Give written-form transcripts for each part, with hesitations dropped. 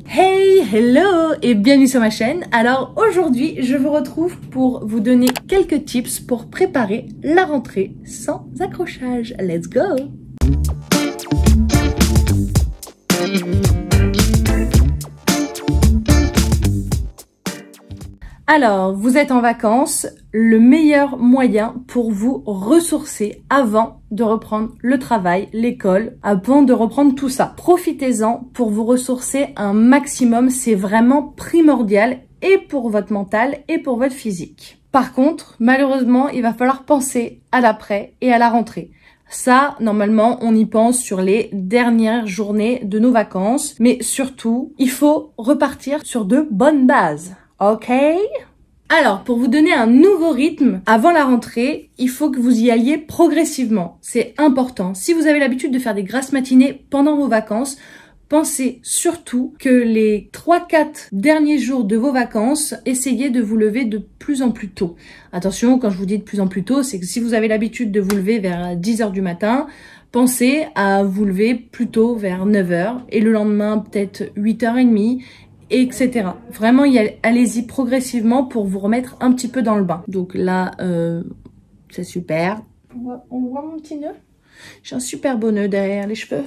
Hey, hello et bienvenue sur ma chaîne. Alors aujourd'hui, je vous retrouve pour vous donner quelques tips pour préparer la rentrée sans accrochage. Let's go! Alors, vous êtes en vacances, le meilleur moyen pour vous ressourcer avant de reprendre le travail, l'école, avant de reprendre tout ça. Profitez-en pour vous ressourcer un maximum, c'est vraiment primordial et pour votre mental et pour votre physique. Par contre, malheureusement, il va falloir penser à l'après et à la rentrée. Ça, normalement, on y pense sur les dernières journées de nos vacances, mais surtout, il faut repartir sur de bonnes bases. Ok? Alors, pour vous donner un nouveau rythme avant la rentrée, il faut que vous y alliez progressivement. C'est important. Si vous avez l'habitude de faire des grasses matinées pendant vos vacances, pensez surtout que les 3-4 derniers jours de vos vacances, essayez de vous lever de plus en plus tôt. Attention, quand je vous dis de plus en plus tôt, c'est que si vous avez l'habitude de vous lever vers 10h du matin, pensez à vous lever plutôt vers 9h et le lendemain peut-être 8h30. Etc. Vraiment, allez-y progressivement pour vous remettre un petit peu dans le bain. Donc là, c'est super. On voit mon petit nœud? J'ai un super beau nœud derrière les cheveux.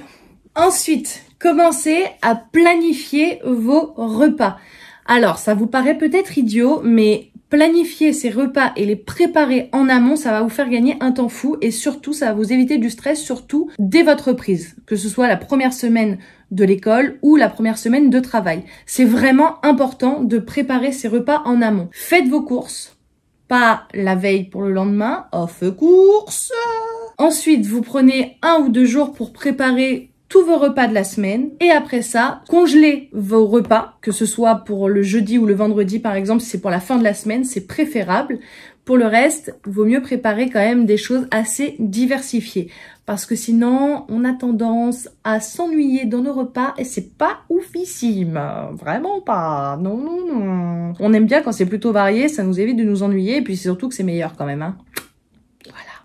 Ensuite, commencez à planifier vos repas. Alors, ça vous paraît peut-être idiot, mais planifier ces repas et les préparer en amont, ça va vous faire gagner un temps fou et surtout, ça va vous éviter du stress, surtout dès votre reprise, que ce soit la première semaine de l'école ou la première semaine de travail. C'est vraiment important de préparer ces repas en amont. Faites vos courses, pas la veille pour le lendemain, off course. Ensuite, vous prenez 1 ou 2 jours pour préparer tous vos repas de la semaine et après ça, congelez vos repas, que ce soit pour le jeudi ou le vendredi par exemple, si c'est pour la fin de la semaine, c'est préférable. Pour le reste, vaut mieux préparer quand même des choses assez diversifiées parce que sinon, on a tendance à s'ennuyer dans nos repas et c'est pas oufissime. Vraiment pas. Non, non, non. On aime bien quand c'est plutôt varié, ça nous évite de nous ennuyer et puis c'est surtout que c'est meilleur quand même, hein.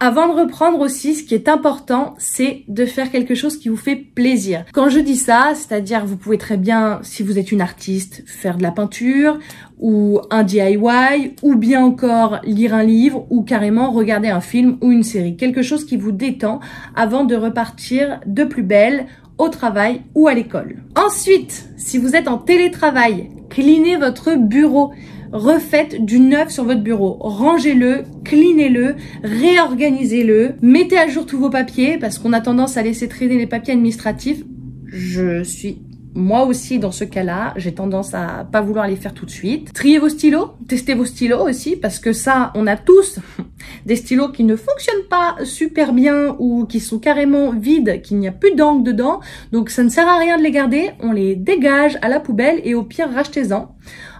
Avant de reprendre aussi, ce qui est important, c'est de faire quelque chose qui vous fait plaisir. Quand je dis ça, c'est-à-dire vous pouvez très bien, si vous êtes une artiste, faire de la peinture ou un DIY ou bien encore lire un livre ou carrément regarder un film ou une série. Quelque chose qui vous détend avant de repartir de plus belle au travail ou à l'école. Ensuite, si vous êtes en télétravail, cleanez votre bureau. Refaites du neuf sur votre bureau, rangez-le, cleanez-le, réorganisez-le, mettez à jour tous vos papiers parce qu'on a tendance à laisser traîner les papiers administratifs. Je suis moi aussi dans ce cas-là, j'ai tendance à pas vouloir les faire tout de suite. Triez vos stylos, testez vos stylos aussi parce que ça, on a tous des stylos qui ne fonctionnent pas super bien ou qui sont carrément vides, qu'il n'y a plus d'encre dedans. Donc ça ne sert à rien de les garder, on les dégage à la poubelle et au pire, rachetez-en.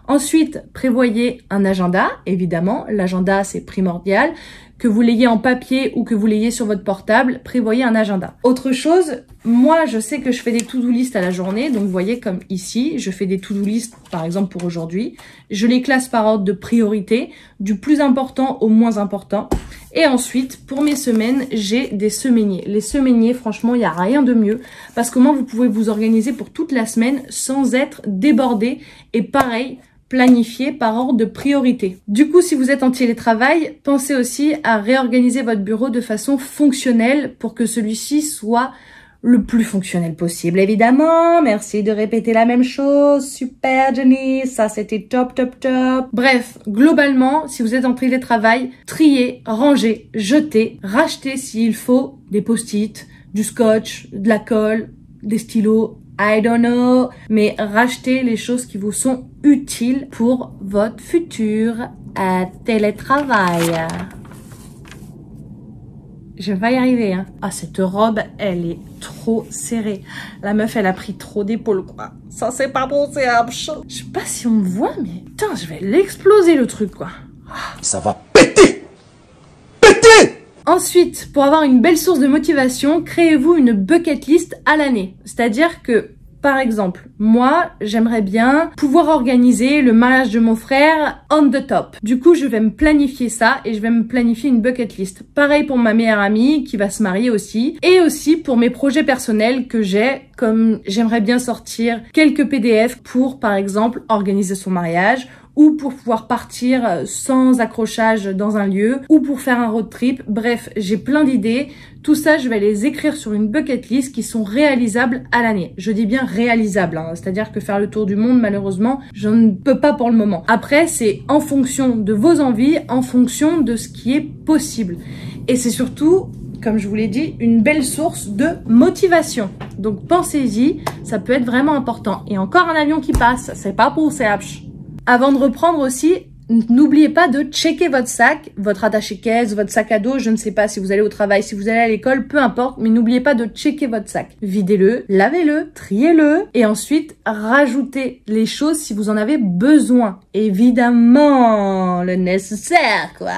Ensuite, prévoyez un agenda, évidemment, l'agenda c'est primordial, que vous l'ayez en papier ou que vous l'ayez sur votre portable, prévoyez un agenda. Autre chose, moi je sais que je fais des to-do list à la journée, donc vous voyez comme ici, je fais des to-do list par exemple pour aujourd'hui, je les classe par ordre de priorité, du plus important au moins important. Et ensuite, pour mes semaines, j'ai des semainiers. Les semainiers, franchement, il n'y a rien de mieux parce que moi, vous pouvez vous organiser pour toute la semaine sans être débordé et pareil, planifier par ordre de priorité. Du coup, si vous êtes en télétravail, pensez aussi à réorganiser votre bureau de façon fonctionnelle pour que celui-ci soit le plus fonctionnel possible. Évidemment, merci de répéter la même chose. Super Jenny, ça c'était top, top, top. Bref, globalement, si vous êtes en télétravail, triez, rangez, jetez, rachetez s'il faut des post-it, du scotch, de la colle, des stylos, I don't know, mais rachetez les choses qui vous sont utiles pour votre futur télétravail. Je vais y arriver, hein. Ah, cette robe, elle est trop serrée. La meuf, elle a pris trop d'épaules, quoi. Ça, c'est pas bon, c'est absurde. Je sais pas si on me voit, mais putain, je vais l'exploser, le truc, quoi. Ça va péter! Péter! Ensuite, pour avoir une belle source de motivation, créez-vous une bucket list à l'année. C'est-à-dire que Par exemple, moi, j'aimerais bien pouvoir organiser le mariage de mon frère on the top. Du coup, je vais me planifier ça et je vais me planifier une bucket list. Pareil pour ma meilleure amie qui va se marier aussi. Et aussi pour mes projets personnels que j'ai, comme j'aimerais bien sortir quelques PDF pour, par exemple, organiser son mariage, ou pour pouvoir partir sans accrochage dans un lieu, ou pour faire un road trip. Bref, j'ai plein d'idées. Tout ça, je vais les écrire sur une bucket list qui sont réalisables à l'année. Je dis bien réalisables, hein. C'est-à-dire que faire le tour du monde, malheureusement, je ne peux pas pour le moment. Après, c'est en fonction de vos envies, en fonction de ce qui est possible. Et c'est surtout, comme je vous l'ai dit, une belle source de motivation. Donc pensez-y, ça peut être vraiment important. Et encore un avion qui passe, c'est pas pour CH. Avant de reprendre aussi, n'oubliez pas de checker votre sac, votre attaché-caisse, votre sac à dos, je ne sais pas si vous allez au travail, si vous allez à l'école, peu importe, mais n'oubliez pas de checker votre sac. Videz-le, lavez-le, triez-le et ensuite rajoutez les choses si vous en avez besoin. Évidemment, le nécessaire, quoi.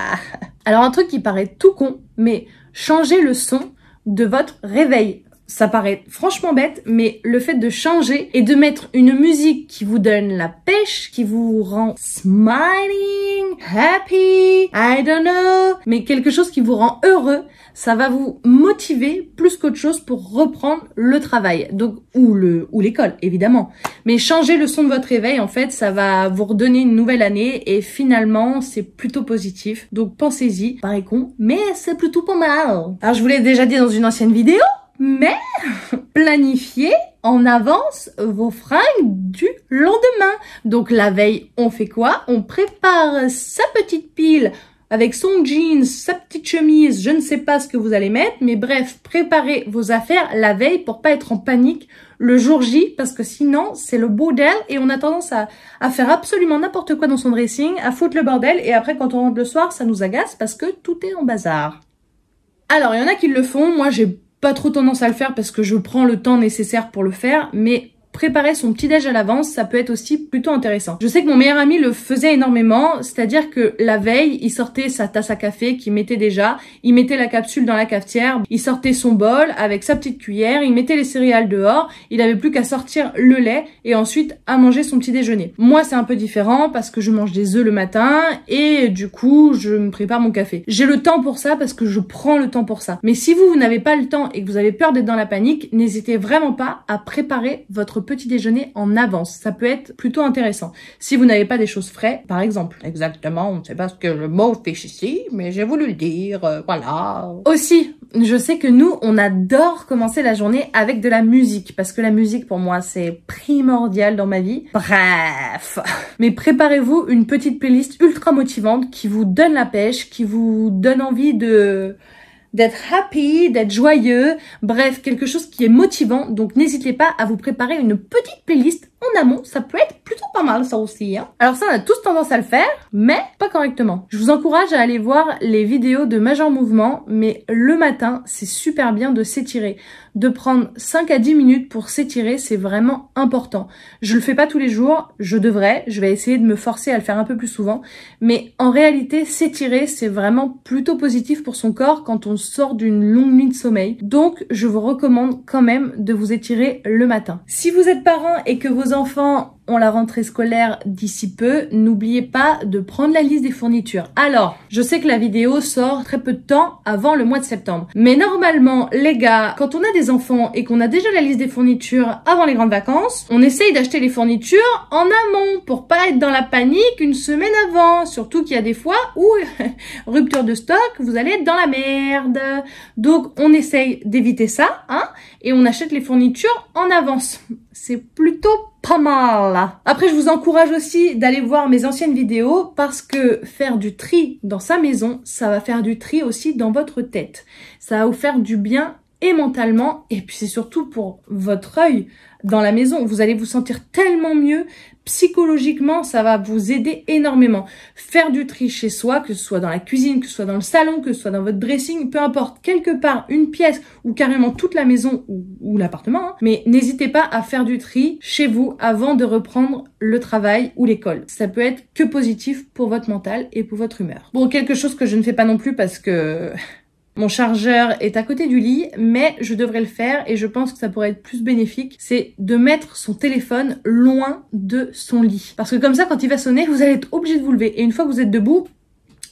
Alors un truc qui paraît tout con, mais changez le son de votre réveil. Ça paraît franchement bête, mais le fait de changer et de mettre une musique qui vous donne la pêche, qui vous rend smiling, happy, I don't know, mais quelque chose qui vous rend heureux, ça va vous motiver plus qu'autre chose pour reprendre le travail. Donc, ou l'école, évidemment. Mais changer le son de votre réveil, en fait, ça va vous redonner une nouvelle année et finalement, c'est plutôt positif. Donc, pensez-y. Paraît con, mais c'est plutôt pas mal. Alors, je vous l'ai déjà dit dans une ancienne vidéo, mais planifiez en avance vos fringues du lendemain. Donc la veille, on fait quoi? On prépare sa petite pile avec son jeans, sa petite chemise, je ne sais pas ce que vous allez mettre, mais bref, préparez vos affaires la veille pour pas être en panique le jour J, parce que sinon, c'est le bordel et on a tendance à faire absolument n'importe quoi dans son dressing, à foutre le bordel et après quand on rentre le soir, ça nous agace parce que tout est en bazar. Alors, il y en a qui le font, moi j'ai pas trop tendance à le faire parce que je prends le temps nécessaire pour le faire, mais préparer son petit-déj à l'avance, ça peut être aussi plutôt intéressant. Je sais que mon meilleur ami le faisait énormément, c'est-à-dire que la veille, il sortait sa tasse à café qu'il mettait déjà, il mettait la capsule dans la cafetière, il sortait son bol avec sa petite cuillère, il mettait les céréales dehors, il avait plus qu'à sortir le lait et ensuite à manger son petit déjeuner. Moi, c'est un peu différent parce que je mange des œufs le matin et du coup, je me prépare mon café. J'ai le temps pour ça parce que je prends le temps pour ça. Mais si vous n'avez pas le temps et que vous avez peur d'être dans la panique, n'hésitez vraiment pas à préparer votre petit déjeuner en avance. Ça peut être plutôt intéressant. Si vous n'avez pas des choses frais, par exemple. Exactement, on ne sait pas ce que le mot fait ici, mais j'ai voulu le dire, voilà. Aussi, je sais que nous, on adore commencer la journée avec de la musique, parce que la musique, pour moi, c'est primordial dans ma vie. Bref. Mais préparez-vous une petite playlist ultra motivante qui vous donne la pêche, qui vous donne envie d'être happy, d'être joyeux, bref, quelque chose qui est motivant. Donc n'hésitez pas à vous préparer une petite playlist en amont, ça peut être plutôt pas mal ça aussi, hein. Alors ça, on a tous tendance à le faire, mais pas correctement. Je vous encourage à aller voir les vidéos de Major Mouvement, mais le matin, c'est super bien de s'étirer. De prendre 5 à 10 minutes pour s'étirer, c'est vraiment important. Je le fais pas tous les jours, je vais essayer de me forcer à le faire un peu plus souvent, mais en réalité, s'étirer, c'est vraiment plutôt positif pour son corps quand on sort d'une longue nuit de sommeil. Donc, je vous recommande quand même de vous étirer le matin. Si vous êtes parent et que vos enfants ont la rentrée scolaire d'ici peu, n'oubliez pas de prendre la liste des fournitures. Alors, je sais que la vidéo sort très peu de temps avant le mois de septembre. Mais normalement, les gars, quand on a des enfants et qu'on a déjà la liste des fournitures avant les grandes vacances, on essaye d'acheter les fournitures en amont pour pas être dans la panique une semaine avant. Surtout qu'il y a des fois où, rupture de stock, vous allez être dans la merde. Donc, on essaye d'éviter ça, hein, et on achète les fournitures en avance. C'est plutôt pas mal. Après, je vous encourage aussi d'aller voir mes anciennes vidéos parce que faire du tri dans sa maison, ça va faire du tri aussi dans votre tête. Ça va vous faire du bien et mentalement, et puis c'est surtout pour votre œil dans la maison. Vous allez vous sentir tellement mieux. Psychologiquement, ça va vous aider énormément. Faire du tri chez soi, que ce soit dans la cuisine, que ce soit dans le salon, que ce soit dans votre dressing, peu importe, quelque part, une pièce ou carrément toute la maison ou l'appartement, hein. Mais n'hésitez pas à faire du tri chez vous avant de reprendre le travail ou l'école. Ça peut être que positif pour votre mental et pour votre humeur. Bon, quelque chose que je ne fais pas non plus parce que Mon chargeur est à côté du lit, mais je devrais le faire et je pense que ça pourrait être plus bénéfique. C'est de mettre son téléphone loin de son lit. Parce que comme ça, quand il va sonner, vous allez être obligé de vous lever. Et une fois que vous êtes debout,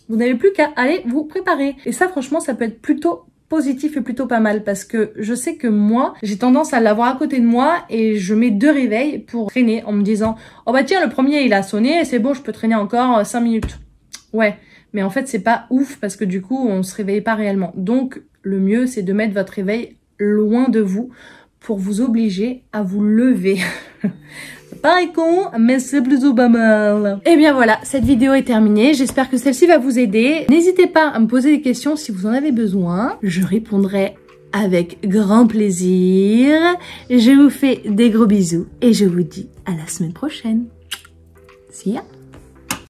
vous n'avez plus qu'à aller vous préparer. Et ça, franchement, ça peut être plutôt positif et plutôt pas mal parce que je sais que moi, j'ai tendance à l'avoir à côté de moi et je mets 2 réveils pour traîner en me disant « Oh bah tiens, le premier, il a sonné et c'est bon, je peux traîner encore 5 minutes. » Ouais, mais en fait, c'est pas ouf parce que du coup, on se réveille pas réellement. Donc, le mieux, c'est de mettre votre réveil loin de vous pour vous obliger à vous lever. C'est pareil con, mais c'est plutôt pas mal. Et bien voilà, cette vidéo est terminée. J'espère que celle-ci va vous aider. N'hésitez pas à me poser des questions si vous en avez besoin. Je répondrai avec grand plaisir. Je vous fais des gros bisous et je vous dis à la semaine prochaine. See ya!